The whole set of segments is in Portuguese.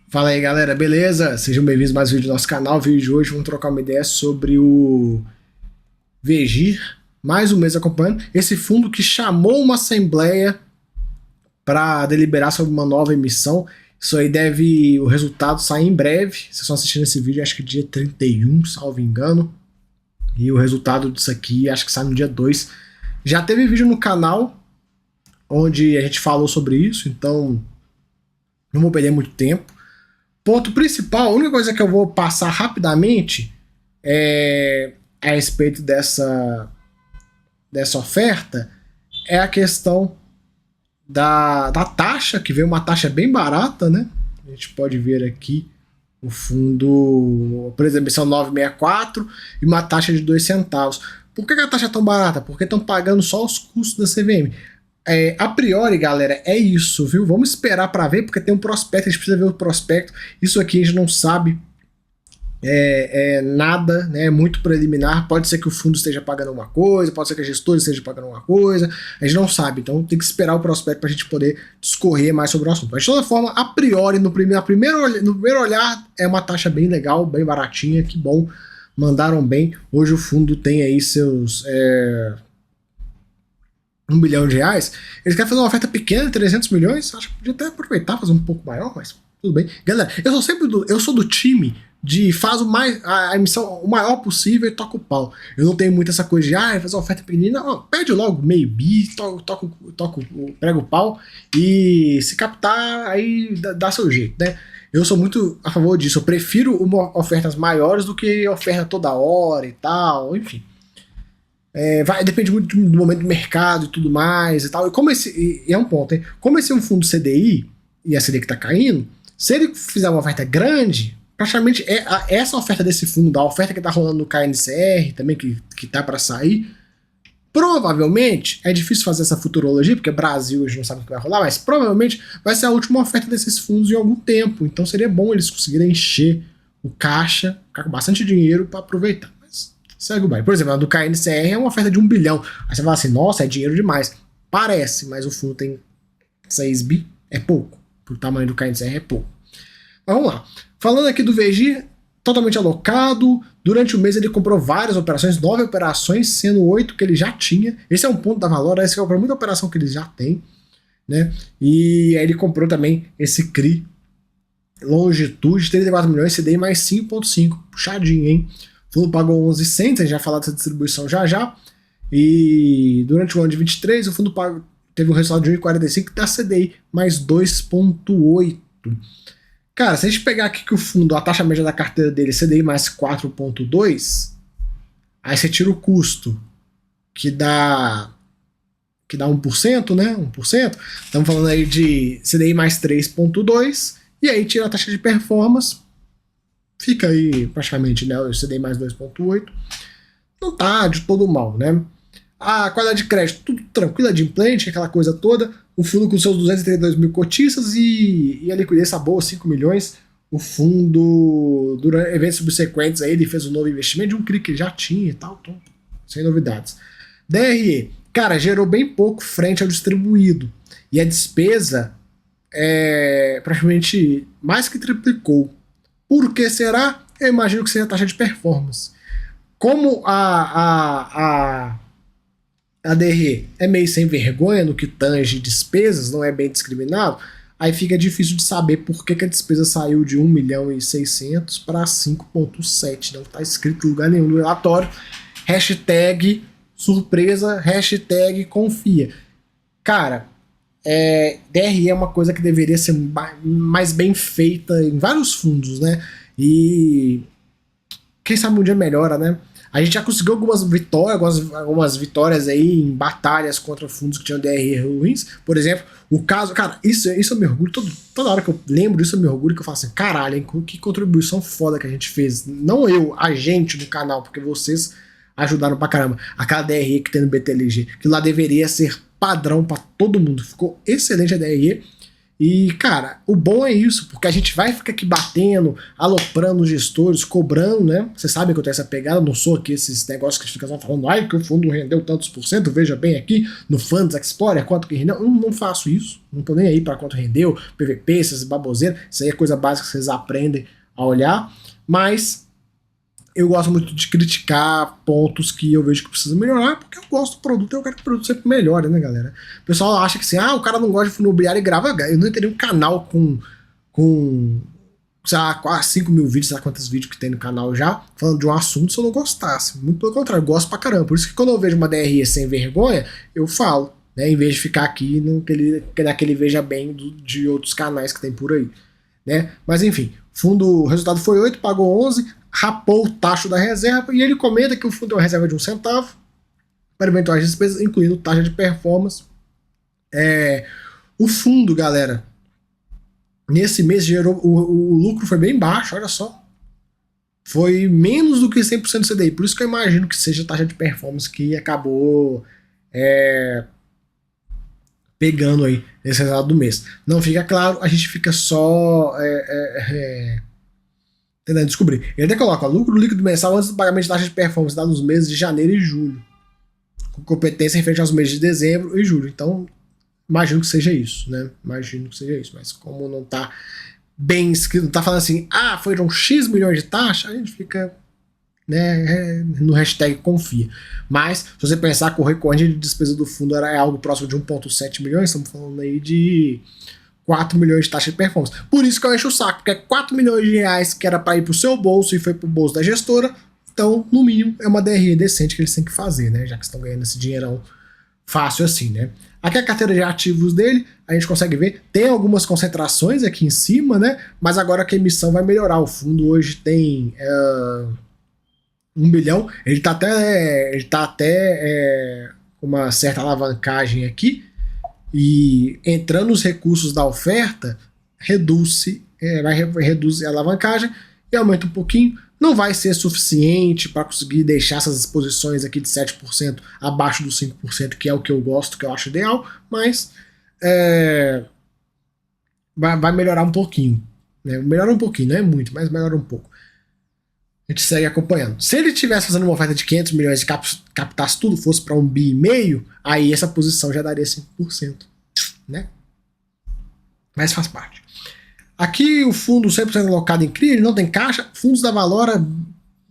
Fala aí galera, beleza? Sejam bem-vindos a mais um vídeo do nosso canal. O vídeo de hoje vamos trocar uma ideia sobre o VEGIR, mais um mês acompanhando, esse fundo que chamou uma assembleia para deliberar sobre uma nova emissão. Isso aí o resultado sair em breve. Vocês estão assistindo esse vídeo, acho que dia 31, salvo engano. E o resultado disso aqui, acho que sai no dia 2. Já teve vídeo no canal onde a gente falou sobre isso, então não vou perder muito tempo. Ponto principal, a única coisa que eu vou passar rapidamente é a respeito dessa oferta é a questão da taxa, que veio uma taxa bem barata, né? A gente pode ver aqui o fundo, por exemplo, são 9,64 e uma taxa de 2 centavos. Por que a taxa é tão barata? Porque estão pagando só os custos da CVM. A priori, galera, é isso, viu? Vamos esperar para ver, porque tem um prospecto, a gente precisa ver o prospecto. Isso aqui a gente não sabe nada, né? É muito preliminar. Pode ser que o fundo esteja pagando alguma coisa, pode ser que a gestora esteja pagando alguma coisa, a gente não sabe. Então tem que esperar o prospecto para a gente poder discorrer mais sobre o assunto. Mas de toda forma, a priori, no primeiro olhar, é uma taxa bem legal, bem baratinha, que bom, mandaram bem. Hoje o fundo tem aí seus... R$1 bilhão. Eles querem fazer uma oferta pequena, 300 milhões. Acho que podia até aproveitar, fazer um pouco maior, mas tudo bem. Galera, eu sou do time de faz a emissão o maior possível e toca o pau. Eu não tenho muito essa coisa de fazer uma oferta pequenina. Não, pede logo meio bi, prega o pau e se captar, aí dá seu jeito, né? Eu sou muito a favor disso. Eu prefiro ofertas maiores do que oferta toda hora e tal, enfim. Depende muito do momento do mercado e tudo mais e tal. E como é um ponto, hein? Como esse é um fundo CDI e a CDI que tá caindo, se ele fizer uma oferta grande, praticamente essa oferta desse fundo, a oferta que tá rolando no KNCR também, que tá para sair, provavelmente, é difícil fazer essa futurologia, porque Brasil a gente não sabe o que vai rolar, mas provavelmente vai ser a última oferta desses fundos em algum tempo. Então seria bom eles conseguirem encher o caixa, ficar com bastante dinheiro para aproveitar. Segue o baile. Por exemplo, a do KNCR é uma oferta de 1 bilhão. Aí você fala assim, nossa, é dinheiro demais. Parece, mas o fundo tem 6 bi, é pouco. Pro tamanho do KNCR é pouco. Mas vamos lá. Falando aqui do VEGIR, totalmente alocado. Durante o mês ele comprou várias operações, 9 operações, sendo 8 que ele já tinha. Esse é um ponto da Valora, esse comprou muita operação que ele já tem, né? E aí ele comprou também esse CRI Longitude, 34 milhões, CDI mais 5,5. Puxadinho, hein? O fundo pagou 11 cents, a gente já falou dessa distribuição já. E durante o ano de 23, o fundo teve um resultado de 1,45 da CDI mais 2,8. Cara, se a gente pegar aqui que o fundo, a taxa média da carteira dele é CDI mais 4,2, aí você tira o custo, que dá 1%, né? 1%. Estamos falando aí de CDI mais 3,2, e aí tira a taxa de performance, fica aí praticamente, né, o CDI mais 2,8. Não tá de todo mal, né? A qualidade de crédito, tudo tranquilo, adimplente, aquela coisa toda. O fundo com seus 232 mil cotistas e a liquidez tá boa, 5 milhões. O fundo, durante eventos subsequentes, aí ele fez um novo investimento de um CRI que ele já tinha e tal, então, sem novidades. DRE, cara, gerou bem pouco frente ao distribuído. E a despesa praticamente mais que triplicou. Por que será? Eu imagino que seja a taxa de performance. Como a DRE é meio sem vergonha no que tange despesas, não é bem discriminado, aí fica difícil de saber por que a despesa saiu de 1 milhão e 600 para 5,7. Não está escrito em lugar nenhum no relatório. Hashtag surpresa, hashtag confia. Cara, DRE é uma coisa que deveria ser mais bem feita em vários fundos, né? E quem sabe um dia melhora, né? A gente já conseguiu algumas vitórias aí em batalhas contra fundos que tinham DRE ruins. Por exemplo, o caso... Cara, isso eu me orgulho. Toda hora que eu lembro disso eu me orgulho, que eu falo assim, caralho, hein, que contribuição foda que a gente fez. Não eu, a gente no canal, porque vocês ajudaram pra caramba. Aquela DRE que tem no BTLG, que lá deveria ser padrão para todo mundo. Ficou excelente a DRE. E, cara, o bom é isso, porque a gente vai ficar aqui batendo, aloprando os gestores, cobrando, né? Você sabe que eu tenho essa pegada, não sou aqui esses negócios que ficam falando, ai, que o fundo rendeu tantos por cento, veja bem aqui no Funds Explorer, quanto que rendeu. Eu não faço isso, não tô nem aí para quanto rendeu, PVP, essas baboseiras, isso aí é coisa básica que vocês aprendem a olhar, mas eu gosto muito de criticar pontos que eu vejo que precisam melhorar, porque eu gosto do produto e eu quero que o produto sempre melhore, né, galera? O pessoal acha que assim, o cara não gosta de fundo imobiliário e grava. Eu não teria um canal com sei lá, quase 5 mil vídeos, sei lá quantos vídeos que tem no canal já, falando de um assunto se eu não gostasse. Muito pelo contrário, eu gosto pra caramba. Por isso que quando eu vejo uma DRE sem vergonha, eu falo, né, em vez de ficar aqui naquele veja bem de outros canais que tem por aí, né? Mas enfim, o resultado foi 8, pagou 11, rapou o taxa da reserva, e ele comenta que o fundo tem uma reserva de 1 centavo para eventuais despesas, incluindo taxa de performance. O fundo, galera, nesse mês gerou o lucro foi bem baixo, olha só. Foi menos do que 100% do CDI, por isso que eu imagino que seja a taxa de performance que acabou pegando aí nesse resultado do mês. Não fica claro, a gente fica só tentando descobrir. Ele até coloca lucro líquido mensal antes do pagamento de taxa de performance dado nos meses de janeiro e julho, com competência referente aos meses de dezembro e julho. Então, imagino que seja isso, né? Imagino que seja isso, mas como não tá bem escrito, não tá falando assim, foram X milhões de taxa, a gente fica, né, no hashtag confia. Mas, se você pensar que o recorrente de despesa do fundo era algo próximo de 1,7 milhões, estamos falando aí de 4 milhões de taxa de performance. Por isso que eu encho o saco, porque é 4 milhões de reais que era para ir pro seu bolso e foi pro bolso da gestora, então, no mínimo, é uma DRE decente que eles têm que fazer, né? Já que estão ganhando esse dinheirão fácil assim, né? Aqui a carteira de ativos dele, a gente consegue ver, tem algumas concentrações aqui em cima, né? Mas agora que a emissão vai melhorar. O fundo hoje tem 1 bilhão, ele tá até com uma certa alavancagem aqui, e entrando os recursos da oferta, reduz a alavancagem e aumenta um pouquinho. Não vai ser suficiente para conseguir deixar essas exposições aqui de 7% abaixo dos 5%, que é o que eu gosto, que eu acho ideal, mas vai melhorar um pouquinho. Né? Melhora um pouquinho, não é muito, mas melhora um pouco. A gente segue acompanhando. Se ele estivesse fazendo uma oferta de 500 milhões e captasse tudo, fosse para 1,5 bi, aí essa posição já daria 5%. Né? Mas faz parte. Aqui o fundo 100% alocado em CRI, ele não tem caixa. Fundos da Valora,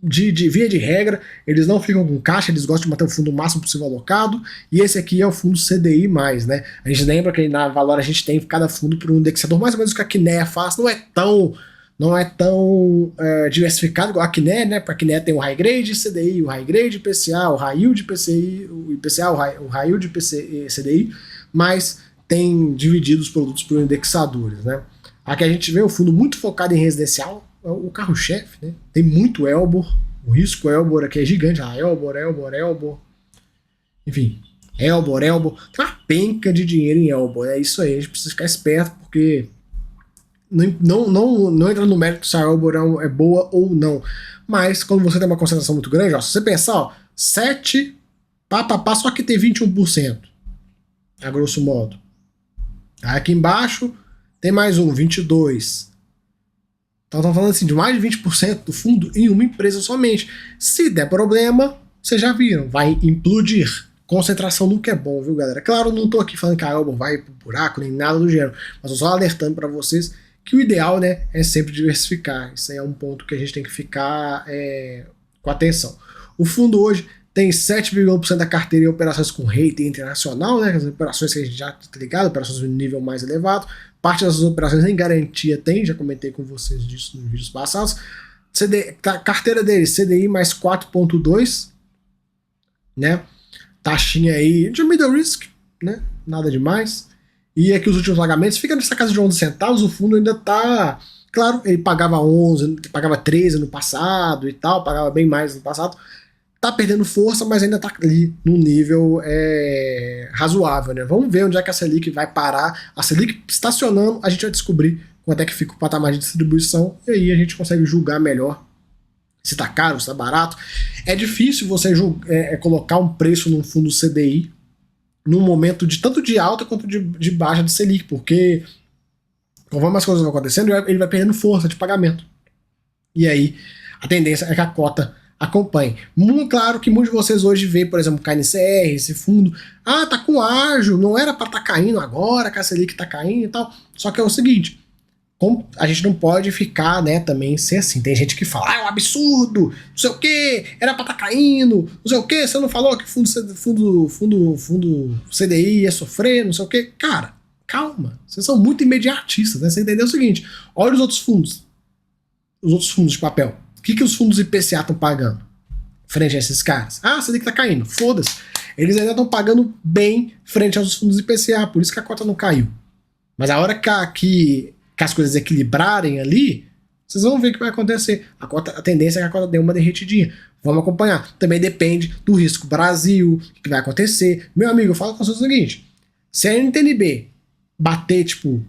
de via de regra, eles não ficam com caixa, eles gostam de manter o fundo o máximo possível alocado. E esse aqui é o fundo CDI+, né? A gente lembra que na Valora a gente tem cada fundo por um indexador, mais ou menos o que a Kinea faz. Não é tão diversificado igual a Kinea, né? Para a Kinea tem o High Grade CDI, o High Grade IPCA, o High Yield PCI, o IPCA, o High Yield CDI, mas tem dividido os produtos por indexadores, né? Aqui a gente vê o fundo muito focado em residencial, é o carro-chefe, né? Tem muito Elbor, o risco Elbor aqui é gigante, Elbor. Enfim, Elbor. Tem uma penca de dinheiro em Elbor, é isso aí, a gente precisa ficar esperto, porque não entra no mérito se a Elbor é boa ou não. Mas quando você tem uma concentração muito grande, se você pensar, 7, só que tem 21%, a grosso modo. Aqui embaixo tem mais 22%. Então estamos falando assim de mais de 20% do fundo em uma empresa somente. Se der problema, vocês já viram, vai implodir. Concentração nunca é bom, viu, galera? Claro, não estou aqui falando que a Elbor vai pro buraco, nem nada do gênero, mas eu só alertando para vocês que o ideal, né, é sempre diversificar. Isso aí é um ponto que a gente tem que ficar com atenção. O fundo hoje tem 7,1% da carteira em operações com rating internacional, né, as operações que a gente já está ligado, operações de nível mais elevado. Parte dessas operações em garantia tem, já comentei com vocês disso nos vídeos passados. Carteira dele, CDI mais 4,2%, né, taxinha aí de middle risk, né, nada demais. E aqui os últimos pagamentos fica nessa casa de 11 centavos, o fundo ainda tá... Claro, ele pagava 11, pagava 13 no passado e tal, pagava bem mais no passado. Tá perdendo força, mas ainda tá ali num nível razoável, né? Vamos ver onde é que a Selic vai parar. A Selic estacionando, a gente vai descobrir quanto é que fica o patamar de distribuição, e aí a gente consegue julgar melhor se tá caro, se tá barato. É difícil você colocar um preço num fundo CDI num momento de tanto de alta quanto de baixa de Selic, porque Conforme as coisas vão acontecendo, ele vai perdendo força de pagamento. E aí, a tendência é que a cota acompanhe. Muito claro que muitos de vocês hoje veem, por exemplo, o KNCR, esse fundo, tá com ágio, não era para estar caindo agora, que a Selic tá caindo e tal. Só que é o seguinte, a gente não pode ficar, né, também ser assim. Tem gente que fala, é um absurdo, não sei o que, era pra estar caindo, não sei o que, você não falou que fundo CDI ia sofrer, não sei o que. Cara, calma, vocês são muito imediatistas, né? Você entendeu o seguinte, olha os outros fundos de papel. O que os fundos IPCA estão pagando frente a esses caras? Ah, você tem que tá caindo. Foda-se. Eles ainda estão pagando bem frente aos fundos IPCA, por isso que a cota não caiu. Mas a hora que as coisas equilibrarem ali, vocês vão ver o que vai acontecer. A tendência é que a cota dê uma derretidinha. Vamos acompanhar. Também depende do risco Brasil, o que vai acontecer. Meu amigo, eu falo com você o seguinte, se a NTNB bater, tipo,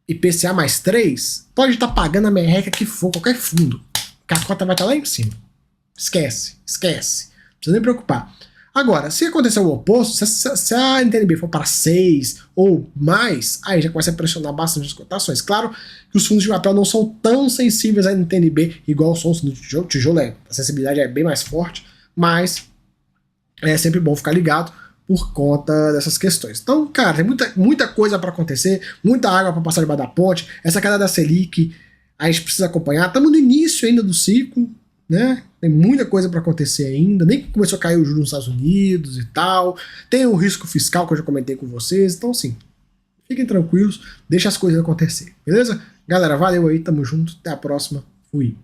IPCA mais 3, pode estar pagando a merreca que for, qualquer fundo, que a cota vai estar lá em cima. Esquece. Não precisa nem preocupar. Agora, se acontecer o oposto, se a NTNB for para 6 ou mais, aí já começa a pressionar bastante as cotações. Claro que os fundos de papel não são tão sensíveis à NTNB igual são os fundos de tijolo. A sensibilidade é bem mais forte, mas é sempre bom ficar ligado por conta dessas questões. Então, cara, tem muita coisa para acontecer, muita água para passar debaixo da ponte. Essa queda da Selic, a gente precisa acompanhar. Estamos no início ainda do ciclo, né? Tem muita coisa para acontecer ainda. Nem começou a cair o juros nos Estados Unidos e tal. Tem o risco fiscal que eu já comentei com vocês. Então, assim, fiquem tranquilos, deixa as coisas acontecer, beleza? Galera, valeu aí, tamo junto, até a próxima, fui.